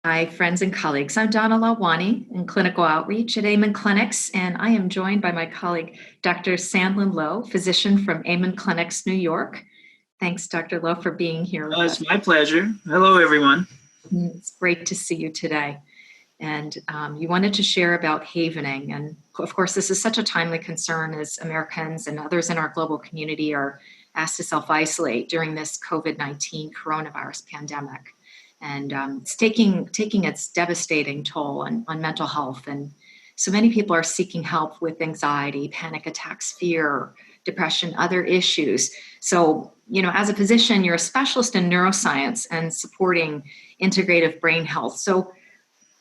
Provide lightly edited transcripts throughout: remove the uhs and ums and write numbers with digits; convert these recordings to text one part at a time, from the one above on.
Hi, friends and colleagues. I'm Donna Lalwani in clinical outreach at Amen Clinics, and I am joined by my colleague, Dr. Sandlin Lowe, physician from Amen Clinics, New York. Thanks, Dr. Lowe, for being here with us. It's my pleasure. Hello, everyone. It's great to see you today. And you wanted to share about havening. And of course, this is such a timely concern as Americans and others in our global community are asked to self-isolate during this COVID-19 coronavirus pandemic. And it's taking its devastating toll on mental health. And so many people are seeking help with anxiety, panic attacks, fear, depression, other issues. So, as a physician, you're a specialist in neuroscience and supporting integrative brain health. So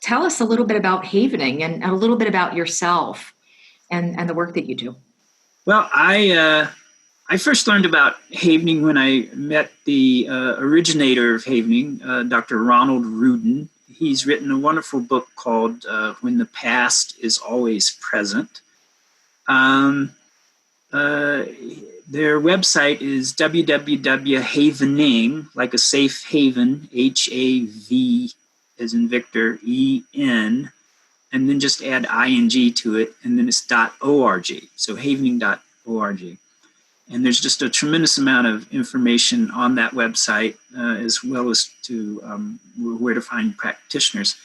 tell us a little bit about havening and a little bit about yourself and the work that you do. Well, I first learned about havening when I met the originator of havening, Dr. Ronald Rudin. He's written a wonderful book called When the Past is Always Present. Their website is www.havening, like a safe haven, H-A-V as in Victor, E-N, and then just add ing to it, and then it's .org, so havening.org. And there's just a tremendous amount of information on that website, as well as to where to find practitioners.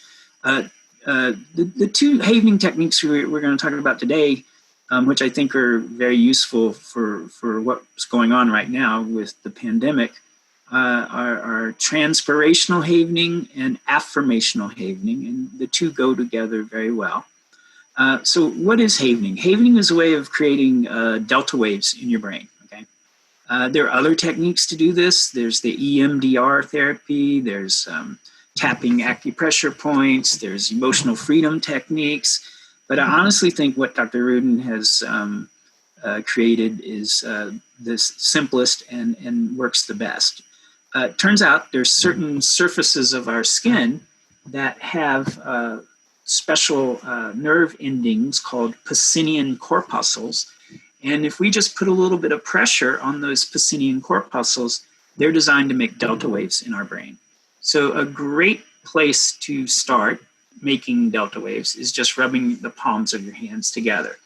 The two havening techniques we're going to talk about today, which I think are very useful for what's going on right now with the pandemic, are transformational havening and affirmational havening, and the two go together very well. So what is havening? Havening is a way of creating delta waves in your brain. Okay, there are other techniques to do this. There's the EMDR therapy. There's tapping acupressure points. There's emotional freedom techniques. But I honestly think what Dr. Rudin has created is the simplest and works the best. It turns out there's certain surfaces of our skin that have special nerve endings called Pacinian corpuscles. And if we just put a little bit of pressure on those Pacinian corpuscles, they're designed to make delta waves in our brain. So a great place to start making delta waves is just rubbing the palms of your hands together,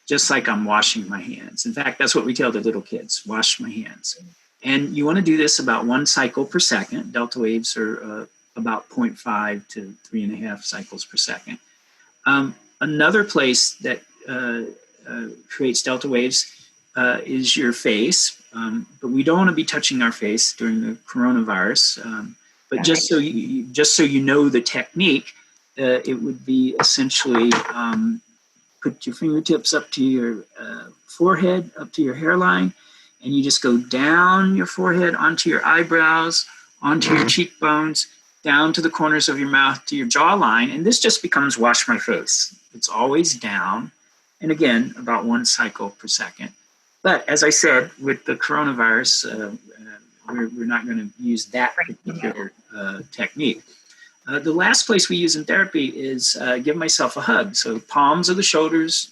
just like I'm washing my hands. In fact, that's what we tell the little kids, wash my hands. And you want to do this about 1 cycle per second. Delta waves are about 0.5 to 3.5 cycles per second. Another place that creates delta waves is your face, but we don't want to be touching our face during the coronavirus. But just so you know the technique, it would be essentially put your fingertips up to your forehead, up to your hairline, and you just go down your forehead onto your eyebrows, onto your cheekbones, down to the corners of your mouth to your jawline, and this just becomes wash my face. It's always down, and again, about 1 cycle per second. But as I said, with the coronavirus, we're not going to use that particular technique. The last place we use in therapy is give myself a hug. So palms of the shoulders,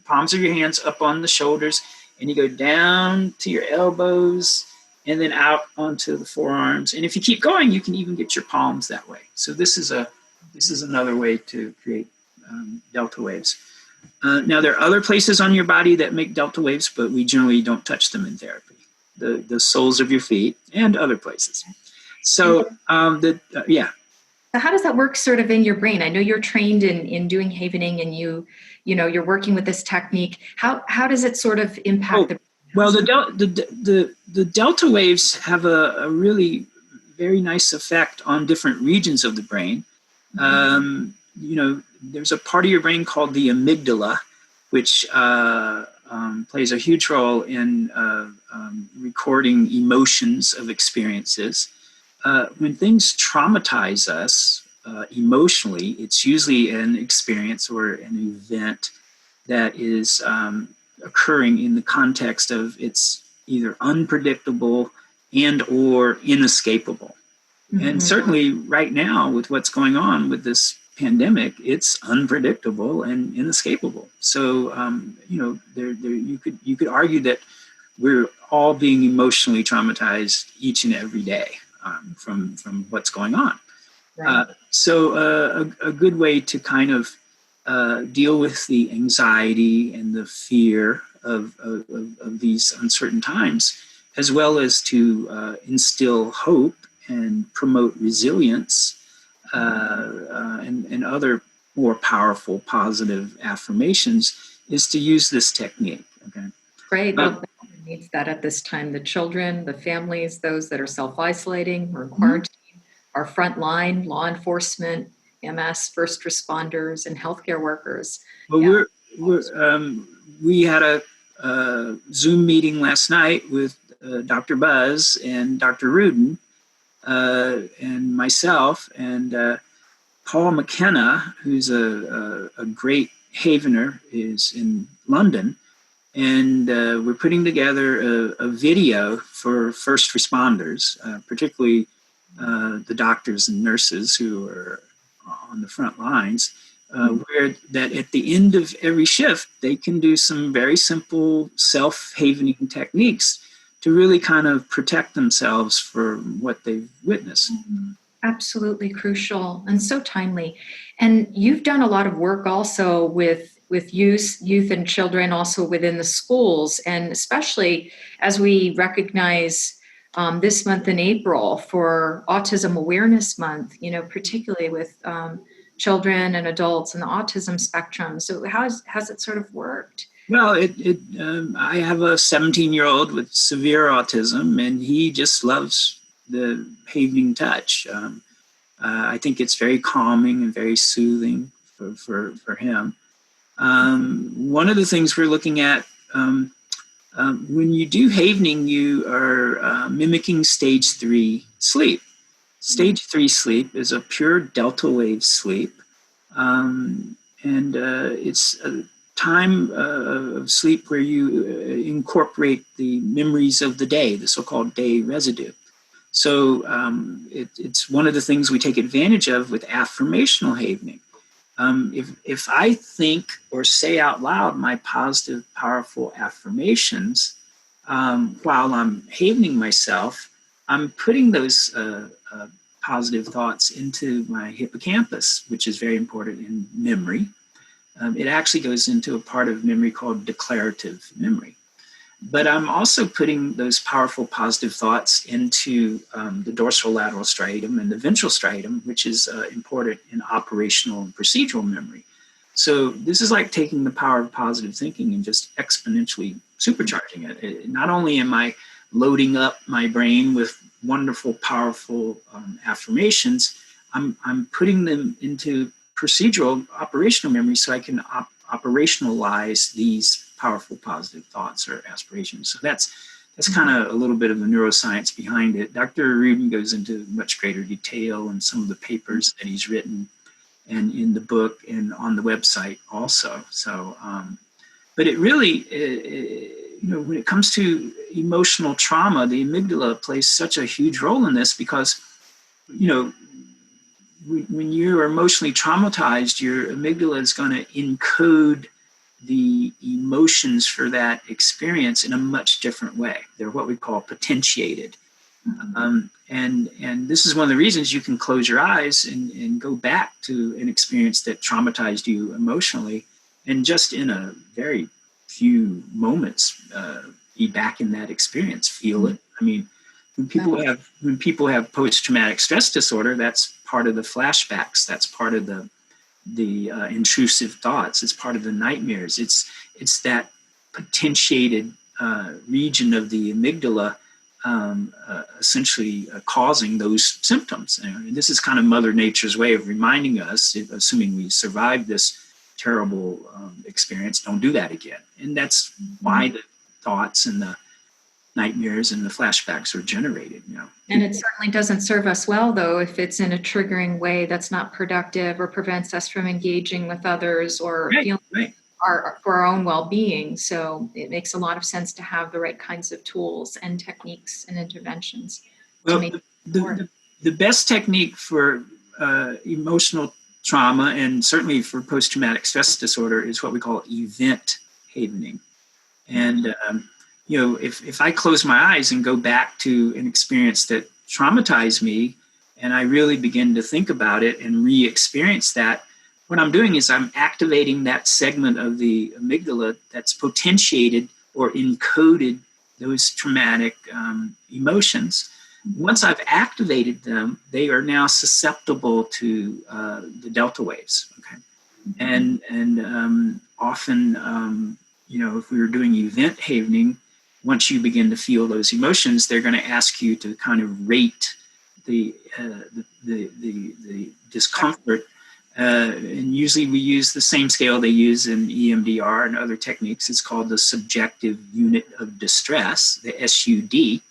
palms of your hands up on the shoulders, and you go down to your elbows and then out onto the forearms. And if you keep going, you can even get your palms that way. So this is another way to create delta waves. Now there are other places on your body that make delta waves, but we generally don't touch them in therapy. The soles of your feet and other places. So yeah. So how does that work sort of in your brain? I know you're trained in doing havening and you're working with this technique. How does it sort of impact the brain? Well, the delta waves have a really very nice effect on different regions of the brain. There's a part of your brain called the amygdala, which plays a huge role in recording emotions of experiences. When things traumatize us emotionally, it's usually an experience or an event that is occurring in the context of it's either unpredictable and or inescapable. Mm-hmm. And certainly right now with what's going on with this pandemic, it's unpredictable and inescapable. So, you could argue that we're all being emotionally traumatized each and every day from what's going on. Right. A good way to kind of deal with the anxiety and the fear of these uncertain times, as well as to instill hope and promote resilience and other more powerful positive affirmations, is to use this technique. Okay. Great. Well, everyone needs that at this time. The children, the families, those that are self-isolating or in quarantine, our frontline, law enforcement, MS, first responders, and healthcare workers. Well, Yeah. we had a Zoom meeting last night with Dr. Buzz and Dr. Rudin and myself and Paul McKenna, who's a great Havener, is in London. And we're putting together a video for first responders, particularly the doctors and nurses who are on the front lines, where that at the end of every shift, they can do some very simple self-havening techniques to really kind of protect themselves for what they've witnessed. Absolutely crucial and so timely. And you've done a lot of work also with youth and children, also within the schools, and especially as we recognize this month in April for Autism Awareness Month, particularly with children and adults in the autism spectrum. So how's it sort of worked? Well, I have a 17-year-old with severe autism, and he just loves the havening touch. I think it's very calming and very soothing for him. One of the things we're looking at, when you do havening, you are mimicking stage 3 sleep. Stage 3 sleep is a pure delta wave sleep, and it's a time of sleep where you incorporate the memories of the day, the so-called day residue. So it's one of the things we take advantage of with affirmational havening. If I think or say out loud my positive, powerful affirmations while I'm havening myself, I'm putting those positive thoughts into my hippocampus, which is very important in memory. It actually goes into a part of memory called declarative memory. But I'm also putting those powerful positive thoughts into the dorsolateral striatum and the ventral striatum, which is important in operational and procedural memory. So this is like taking the power of positive thinking and just exponentially supercharging it. Not only am I loading up my brain with wonderful, powerful affirmations, I'm putting them into procedural operational memory so I can operationalize these powerful positive thoughts or aspirations. So that's kind of a little bit of the neuroscience behind it. Dr. Rudin goes into much greater detail in some of the papers that he's written and in the book and on the website also. So, but it really, when it comes to emotional trauma, the amygdala plays such a huge role in this because, when you are emotionally traumatized, your amygdala is going to encode the emotions for that experience in a much different way. They're what we call potentiated. And this is one of the reasons you can close your eyes and go back to an experience that traumatized you emotionally, and just in a very few moments be back in that experience, feel it. I mean, when people have post-traumatic stress disorder, that's part of the flashbacks. That's part of the intrusive thoughts. It's part of the nightmares. It's that potentiated region of the amygdala essentially causing those symptoms. And this is kind of Mother Nature's way of reminding us, assuming we survived this terrible experience, don't do that again. And that's why the thoughts and the nightmares and the flashbacks are generated. And it certainly doesn't serve us well, though, if it's in a triggering way that's not productive or prevents us from engaging with others or feeling for our own well-being. So it makes a lot of sense to have the right kinds of tools and techniques and interventions. Well, the best technique for emotional trauma and certainly for post-traumatic stress disorder is what we call event havening. And if I close my eyes and go back to an experience that traumatized me and I really begin to think about it and re-experience that, what I'm doing is I'm activating that segment of the amygdala that's potentiated or encoded those traumatic emotions. Once I've activated them, they are now susceptible to the delta waves. Okay, and often, if we were doing event havening, once you begin to feel those emotions, they're going to ask you to kind of rate the discomfort. And usually we use the same scale they use in EMDR and other techniques. It's called the subjective unit of distress, the SUD.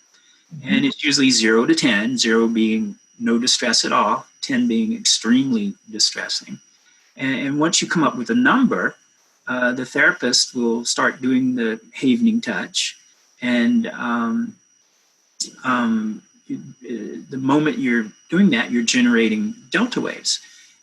And it's usually 0 to 10, 0 being no distress at all, 10 being extremely distressing. And once you come up with a number, the therapist will start doing the havening touch. And the moment you're doing that, you're generating delta waves.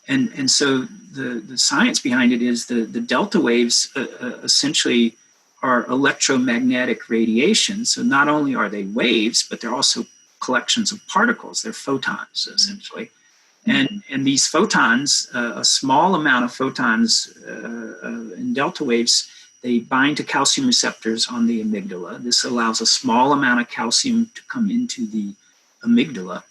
And so the science behind it is the delta waves essentially are electromagnetic radiation. So not only are they waves, but they're also collections of particles. They're photons, essentially. And these photons, a small amount of photons in delta waves, they bind to calcium receptors on the amygdala. This allows a small amount of calcium to come into the amygdala.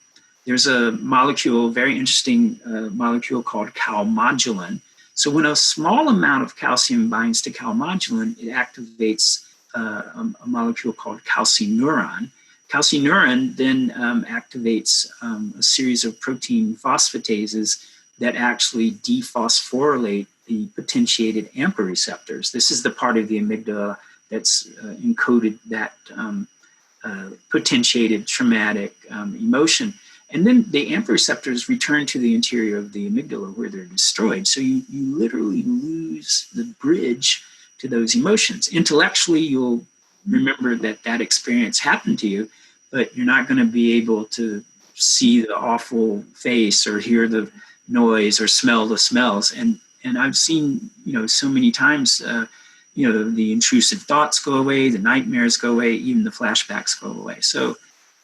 There's a molecule, very interesting molecule called calmodulin. So when a small amount of calcium binds to calmodulin, it activates a molecule called calcineurin. Calcineurin then activates a series of protein phosphatases that actually dephosphorylate the potentiated AMPA receptors. This is the part of the amygdala that's encoded that potentiated traumatic emotion. And then the AMPA receptors return to the interior of the amygdala where they're destroyed. So you literally lose the bridge to those emotions. Intellectually, you'll remember that experience happened to you, but you're not going to be able to see the awful face or hear the noise or smell the smells. And I've seen, so many times, the intrusive thoughts go away, the nightmares go away, even the flashbacks go away. So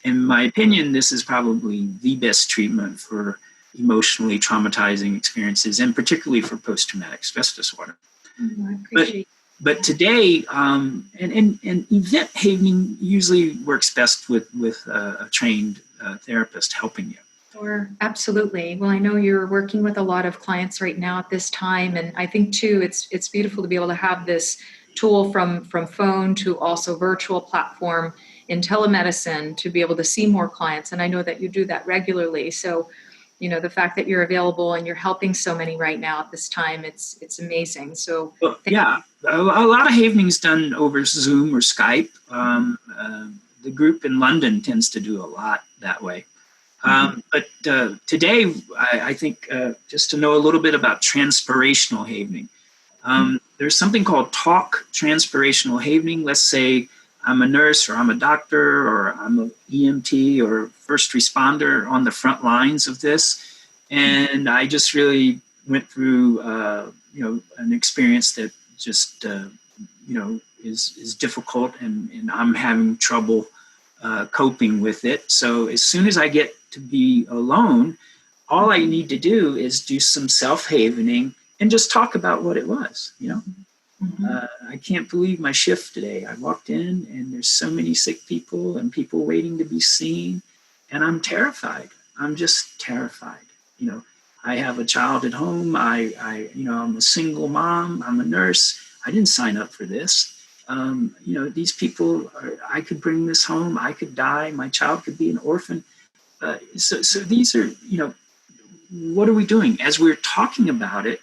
in my opinion, this is probably the best treatment for emotionally traumatizing experiences, and particularly for post-traumatic stress disorder. I appreciate But today, and event havening usually works best with a trained therapist helping you. Sure, absolutely. Well, I know you're working with a lot of clients right now at this time, and I think too, it's beautiful to be able to have this tool from phone to also virtual platform in telemedicine to be able to see more clients. And I know that you do that regularly. So, the fact that you're available and you're helping so many right now at this time, it's amazing. So, well, yeah, a lot of havening is done over Zoom or Skype. The group in London tends to do a lot that way. But today, I think just to know a little bit about transpirational havening, there's something called talk transpirational havening. Let's say I'm a nurse or I'm a doctor or I'm an EMT or first responder on the front lines of this. And I just really went through, an experience that just, is difficult and I'm having trouble coping with it. So as soon as I get to be alone, all I need to do is do some self-havening and just talk about what it was, I can't believe my shift today. I walked in and there's so many sick people and people waiting to be seen. And I'm terrified. I'm just terrified. I have a child at home. I'm a single mom. I'm a nurse. I didn't sign up for this. These people, I could bring this home. I could die. My child could be an orphan. So these are, what are we doing? As we're talking about it,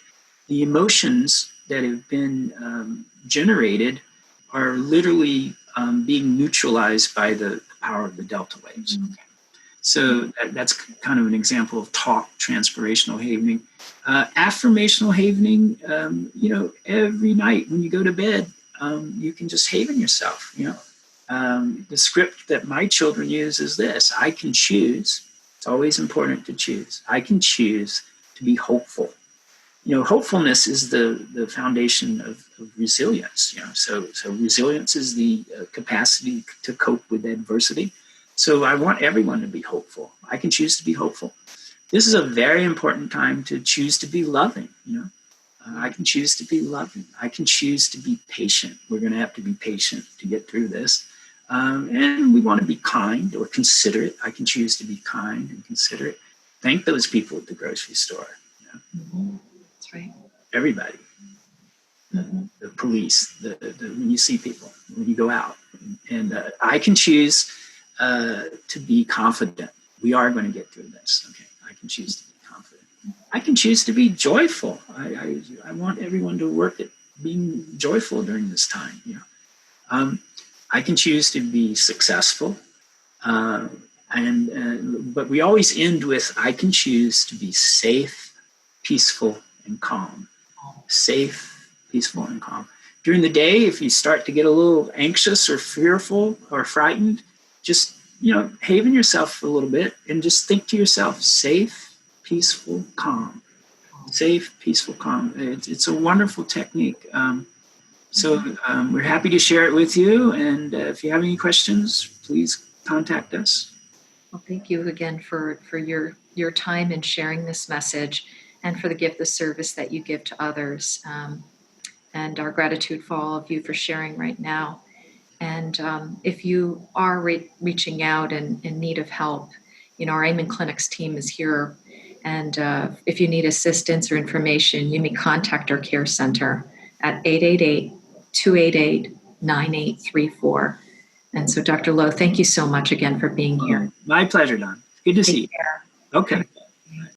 the emotions that have been generated are literally being neutralized by the power of the delta waves. Okay. So that's kind of an example of talk transpirational havening. Affirmational havening, every night when you go to bed, you can just haven yourself. The script that my children use is this: I can choose. It's always important to choose. I can choose to be hopeful. Hopefulness is the foundation of resilience. So resilience is the capacity to cope with adversity. So I want everyone to be hopeful. I can choose to be hopeful. This is a very important time to choose to be loving. I can choose to be loving. I can choose to be patient. We're going to have to be patient to get through this. And we want to be kind or considerate. I can choose to be kind and considerate. Thank those people at the grocery store. That's right. Everybody. The police, when you see people, when you go out. And I can choose to be confident. We are going to get through this. Okay, I can choose to be confident. I can choose to be joyful. I want everyone to work at being joyful during this time. I can choose to be successful. But we always end with, I can choose to be safe, peaceful, and calm. Safe, peaceful, and calm. During the day, if you start to get a little anxious or fearful or frightened, just, haven yourself a little bit and just think to yourself, safe, peaceful, calm. Safe, peaceful, calm. It's a wonderful technique. So we're happy to share it with you. And if you have any questions, please contact us. Well, thank you again for your time in sharing this message and for the gift of service that you give to others. And our gratitude for all of you for sharing right now. And if you are reaching out and in need of help, our Amen Clinics team is here. And if you need assistance or information, you may contact our care center at 888-288-9834. And so, Dr. Lowe, thank you so much again for being here. My pleasure, Don. Good to see you. Take care. Okay.